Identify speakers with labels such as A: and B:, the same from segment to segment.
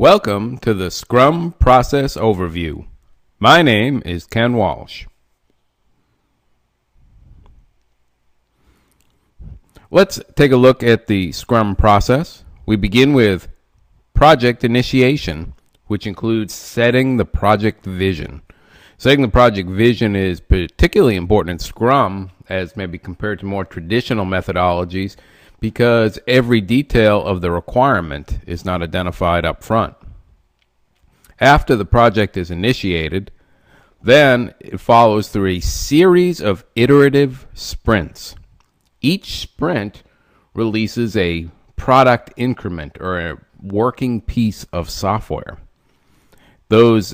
A: Welcome to the Scrum Process Overview. My name is Ken Walsh. Let's take a look at the Scrum process. We begin with project initiation, which includes setting the project vision. Setting the project vision is particularly important in Scrum as maybe compared to more traditional methodologies because every detail of the requirement is not identified up front. After the project is initiated, then it follows through a series of iterative sprints. Each sprint releases a product increment or a working piece of software. Those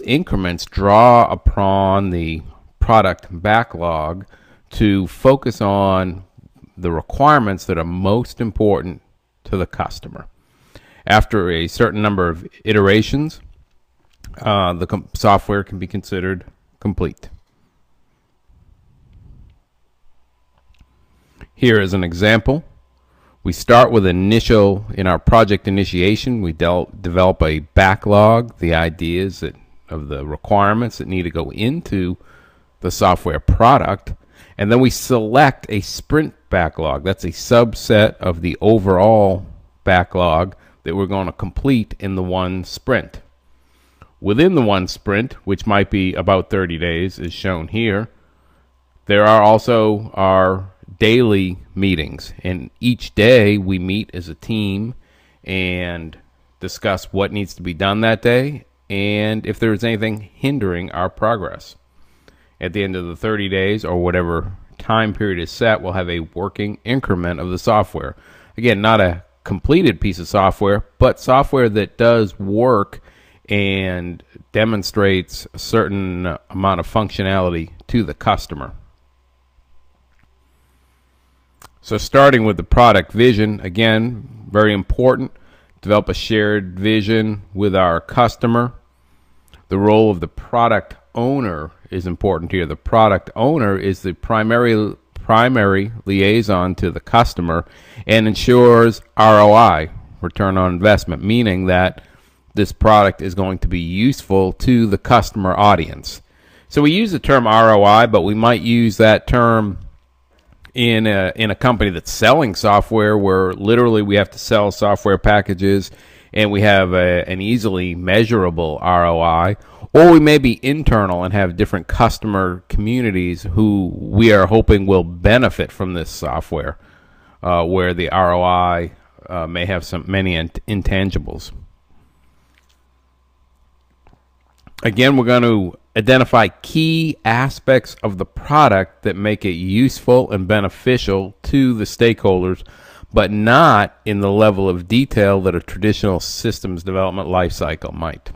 A: increments draw upon the product backlog to focus on the requirements that are most important to the customer. After a certain number of iterations, the software can be considered complete. Here is an example. We start with in our project initiation, we develop a backlog, the ideas of the requirements that need to go into the software product, and then we select a sprint backlog. That's a subset of the overall backlog that we're going to complete in the one sprint. Within the one sprint, which might be about 30 days, is shown here, there are also our daily meetings, and each day we meet as a team and discuss what needs to be done that day and if there's anything hindering our progress. At the end of the 30 days or whatever time period is set, we'll have a working increment of the software. Again, not a completed piece of software, but software that does work and demonstrates a certain amount of functionality to the customer. So starting with the product vision, again, very important. Develop a shared vision with our customer. The role of the product owner is important here. The product owner is the primary liaison to the customer and ensures ROI, return on investment, meaning that this product is going to be useful to the customer audience. So we use the term ROI, but we might use that term in a company that's selling software where literally we have to sell software packages and we have an easily measurable ROI, or we may be internal and have different customer communities who we are hoping will benefit from this software, where the ROI may have many intangibles. Again, we're going to identify key aspects of the product that make it useful and beneficial to the stakeholders, but not in the level of detail that a traditional systems development lifecycle might.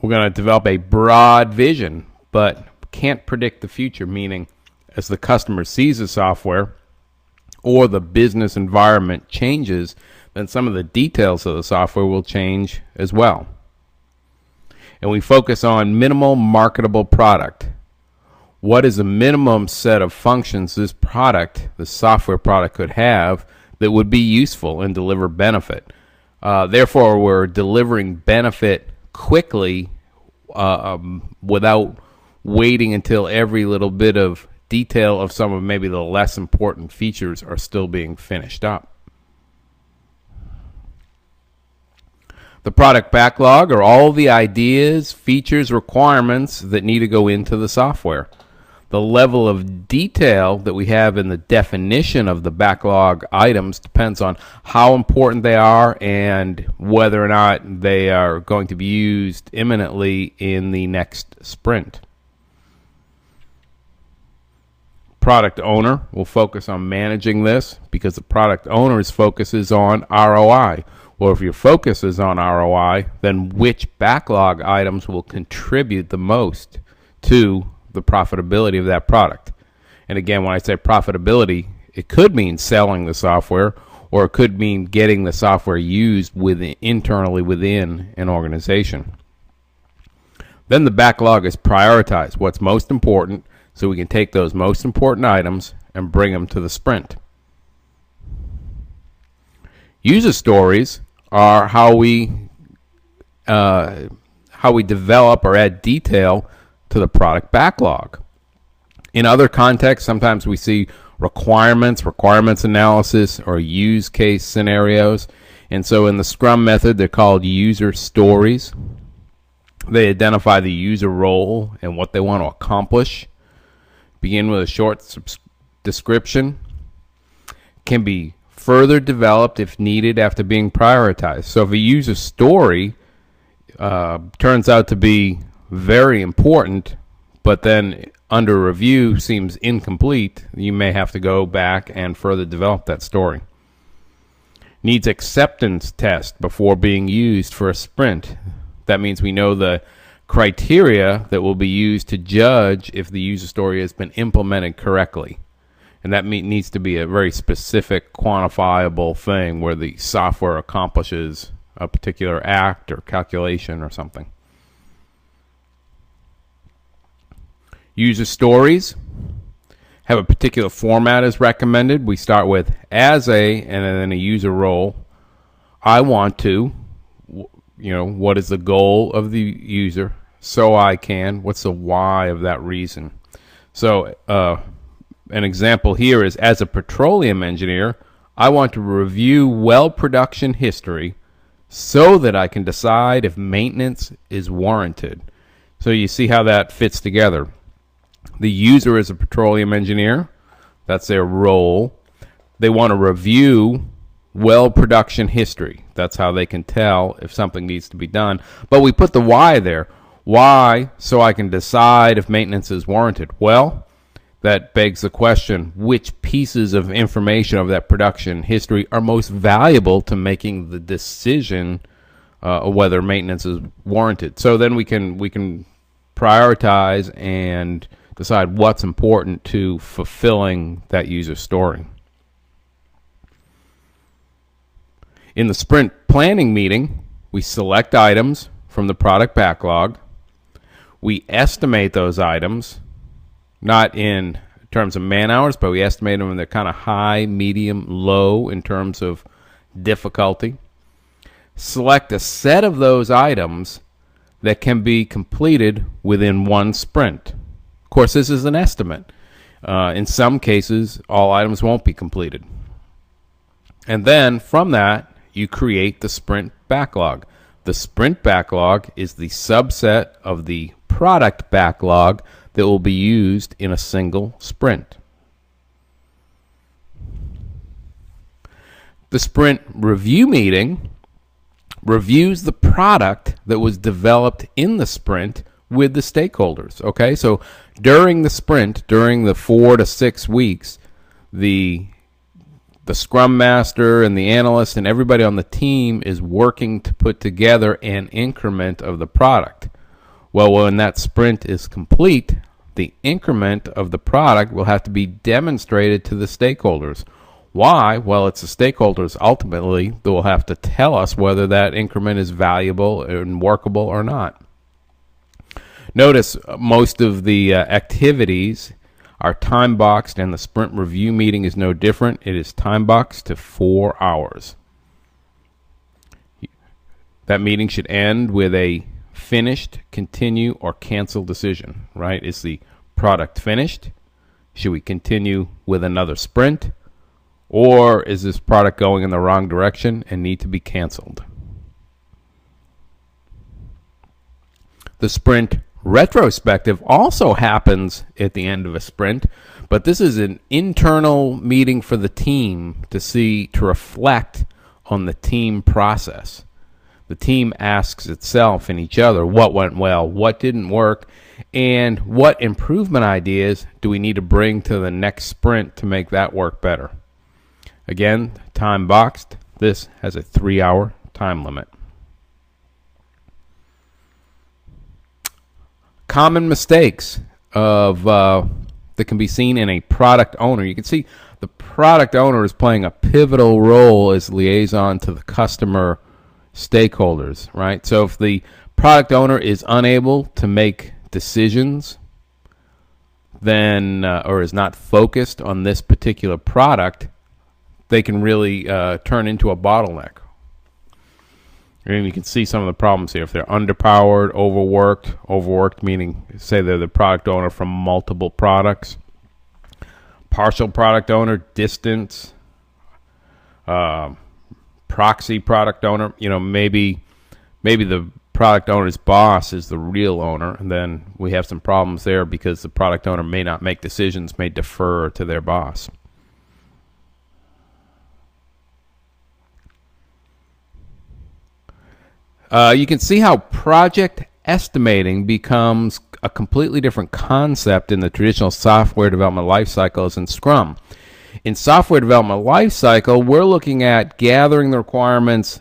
A: We're going to develop a broad vision, but can't predict the future, meaning as the customer sees the software or the business environment changes, then some of the details of the software will change as well. And we focus on minimal marketable product. What is the minimum set of functions this software product could have that would be useful and deliver benefit? Therefore, we're delivering benefit quickly without waiting until every little bit of detail of some of maybe the less important features are still being finished up. The product backlog are all the ideas, features, requirements that need to go into the software. The level of detail that we have in the definition of the backlog items depends on how important they are and whether or not they are going to be used imminently in the next sprint. Product owner will focus on managing this because the product owner's focus is on ROI. Or if your focus is on ROI, then which backlog items will contribute the most to the profitability of that product? And again, when I say profitability, it could mean selling the software, or it could mean getting the software used internally within an organization. Then the backlog is prioritized, what's most important, so we can take those most important items and bring them to the sprint. User stories are how we develop or add detail to the product backlog. In other contexts, sometimes we see requirements analysis, or use case scenarios. And so in the Scrum method, they're called user stories. They identify the user role and what they want to accomplish. Begin with a short description. Can be further developed if needed after being prioritized. So if a user story turns out to be very important, but then under review seems incomplete, you may have to go back and further develop that story. Needs acceptance test before being used for a sprint. That means we know the criteria that will be used to judge if the user story has been implemented correctly. And that needs to be a very specific, quantifiable thing where the software accomplishes a particular act or calculation or something. User stories have a particular format as recommended. We start with as a, and then a user role. I want to, what is the goal of the user? So I can. What's the why of that reason? So an example here is, as a petroleum engineer, I want to review well production history so that I can decide if maintenance is warranted. So you see how that fits together. The user is a petroleum engineer. That's their role. They want to review well production history. That's how they can tell if something needs to be done. But we put the why there. Why? So I can decide if maintenance is warranted. Well, that begs the question, which pieces of information of that production history are most valuable to making the decision whether maintenance is warranted? So then we can prioritize and decide what's important to fulfilling that user story. In the sprint planning meeting, we select items from the product backlog. We estimate those items, not in terms of man hours, but we estimate them in the kind of high, medium, low in terms of difficulty. Select a set of those items that can be completed within one sprint. Of course, this is an estimate. In some cases, all items won't be completed. And then from that, you create the sprint backlog. The sprint backlog is the subset of the product backlog that will be used in a single sprint. The sprint review meeting reviews the product that was developed in the sprint with the stakeholders. Okay, so during the sprint, during the 4 to 6 weeks, the Scrum Master and the analyst and everybody on the team is working to put together an increment of the product. Well, when that sprint is complete, the increment of the product will have to be demonstrated to the stakeholders. Why? Well, it's the stakeholders ultimately that will have to tell us whether that increment is valuable and workable or not. Notice most of the activities are time boxed, and the sprint review meeting is no different. It is time boxed to 4 hours. That meeting should end with a finished, continue, or cancel decision, right? Is the product finished? Should we continue with another sprint? Or is this product going in the wrong direction and need to be canceled? The sprint retrospective also happens at the end of a sprint, but this is an internal meeting for the team to reflect on the team process. The team asks itself and each other what went well, what didn't work, and what improvement ideas do we need to bring to the next sprint to make that work better. Again, time boxed. This has a 3-hour time limit. Common mistakes that can be seen in a product owner. You can see the product owner is playing a pivotal role as liaison to the customer stakeholders, right? So if the product owner is unable to make decisions, then or is not focused on this particular product, they can really turn into a bottleneck. And you can see some of the problems here. If they're underpowered, overworked meaning, say they're the product owner from multiple products, partial product owner, distance, proxy product owner. Maybe the product owner's boss is the real owner, and then we have some problems there because the product owner may not make decisions, may defer to their boss. You can see how project estimating becomes a completely different concept in the traditional software development lifecycle as in Scrum. In software development lifecycle, we're looking at gathering the requirements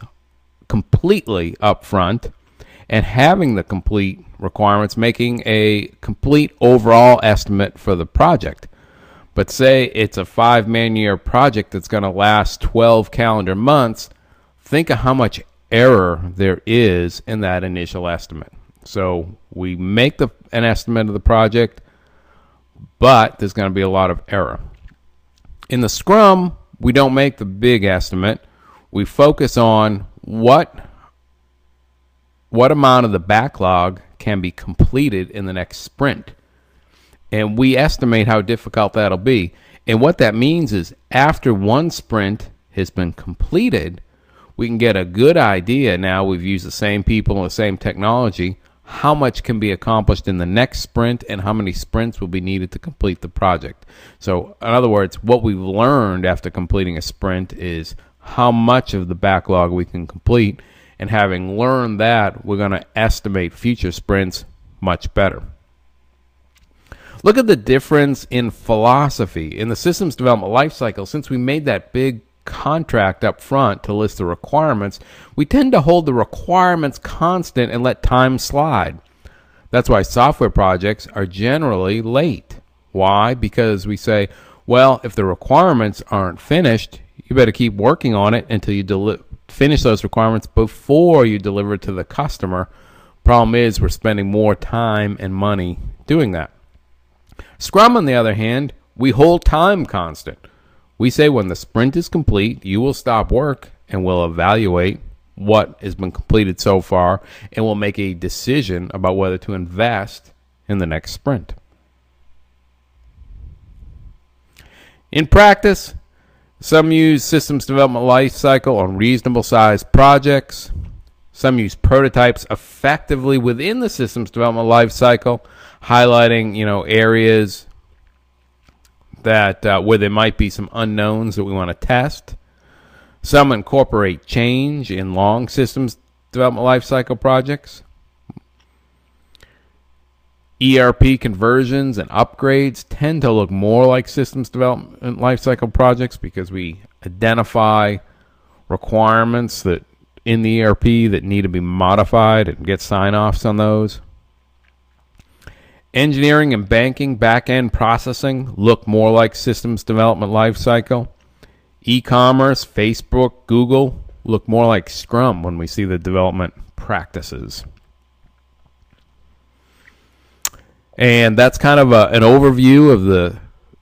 A: completely up front and having the complete requirements, making a complete overall estimate for the project. But say it's a 5-man-year project that's going to last 12 calendar months, think of how much error there is in that initial estimate. So we make an estimate of the project, but there's going to be a lot of error. In the Scrum, we don't make the big estimate. We focus on what amount of the backlog can be completed in the next sprint. And we estimate how difficult that'll be. And what that means is after one sprint has been completed, we can get a good idea, now we've used the same people and the same technology, how much can be accomplished in the next sprint and how many sprints will be needed to complete the project. So in other words, what we've learned after completing a sprint is how much of the backlog we can complete, and having learned that, we're going to estimate future sprints much better. Look at the difference in philosophy. In the systems development lifecycle, since we made that big contract up front to list the requirements, we tend to hold the requirements constant and let time slide. That's why software projects are generally late. Why? Because we say, well, if the requirements aren't finished, you better keep working on it until you finish those requirements before you deliver it to the customer. Problem is, we're spending more time and money doing that. Scrum, on the other hand, we hold time constant. We say when the sprint is complete, you will stop work and we'll evaluate what has been completed so far, and we'll make a decision about whether to invest in the next sprint. In practice, some use systems development lifecycle on reasonable sized projects. Some use prototypes effectively within the systems development lifecycle, highlighting areas that where there might be some unknowns that we want to test. Some incorporate change in long systems development lifecycle projects. ERP conversions and upgrades tend to look more like systems development lifecycle projects because we identify requirements that in the ERP that need to be modified and get sign-offs on those. Engineering and banking back-end processing look more like systems development lifecycle. E-commerce, Facebook, Google look more like Scrum when we see the development practices. And that's kind of an overview of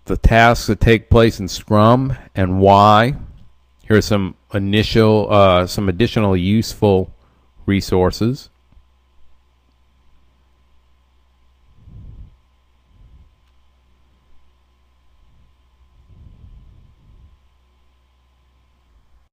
A: the tasks that take place in Scrum and why. Here are some additional useful resources.